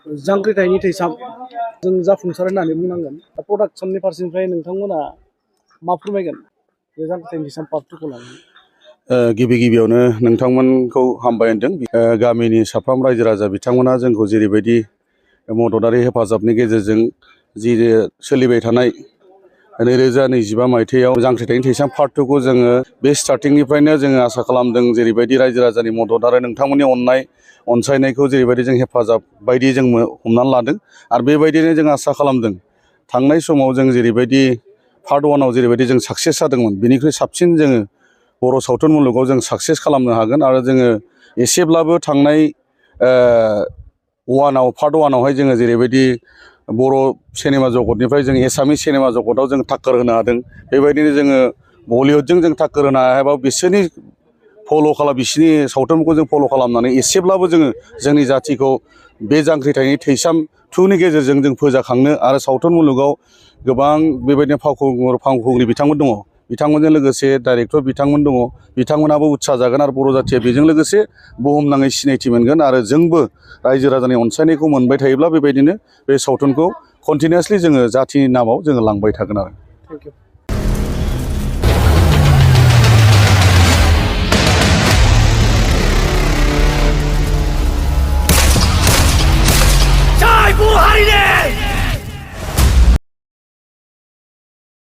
जांख्रिथायनि थैसाम जों जाफुंसार होननानै बुंनांगोन प्रडाक्शननि फारसेनिफ्राय नोंथांमोना मा फोरमायगोन बे जांख्रिथायनि थैसाम पार्ट 2 खौ लानानै गिबि गिबियावनो नोंथांमोनखौ हामबाय होनदों गामिनि साफ्रोम रायजो राजा बिथांमोना जोंखौ जेरैबायदि मददारि हेफाजाबनि गेजेरजों जि सोलिबाय थानाय 2025 मायथाइयाव जांख्रिथायनि थैसाम पार्ट 2 खौ जोङो बे स्टार्टिंनिफ्रायनो जोङो आसा खालामदों जेरैबायदि रायजो राजानि मदद आरो नोंथांमोननि अनसायनायखौ जेरैबायदि जों हेफाजाब बायदि जों हमनानै लादों आरो बेबायदिनो जों आसा खालामदों थांनाय समाव जों जेरैबायदि पार्ट 1 आव जेरैबायदि जों साक्सेस जादोंमोन बेनिख्रुइ साबसिन जोङो बर' सावथुन मुलुगाव जों साक्सेस खालामनो हागोन आरो जोङो एसेब्लाबो थांनाय पार्ट 1 आवहाय जोङो जेरैबायदि बर' सिनेमा जगतनिफ्राय जों एसामिस सिनेमा जगताव जों टाक्कर होनो हादों बेबायदिनो जोङो बलिउडजों जों टाक्कर होनो हायाबा बिसोरनि सावथुनखौ जों फल' खालामनानै एसेब्लाबो जोङो जोंनि जाथिखौ बे जांख्रिथायनि थैसाम 2 नि गेजेरजों जों फोजाखांनो आरो सावथुन मुलुगाव गोबां बेबायदिनो फावखुंग्रि बिथांमोन दङ बिथांमोनजों लोगोसे डाइरेक्टर बिथांमोन दङ बिथांमोनाबो उत्साह जागोन आरो बर' जाथिया बेजों लोगोसे बुहुमनाङै सिनायथि मोनगोन आरो जोंबो रायजो राजानि अनसायनायखौ मोनबाय थायोब्ला बेबायदिनो बे सावथुनखौ कन्टिनिउसलि जोङो जाथिनि नामाव जोङो लांबाय थागोन आरो। Thank you.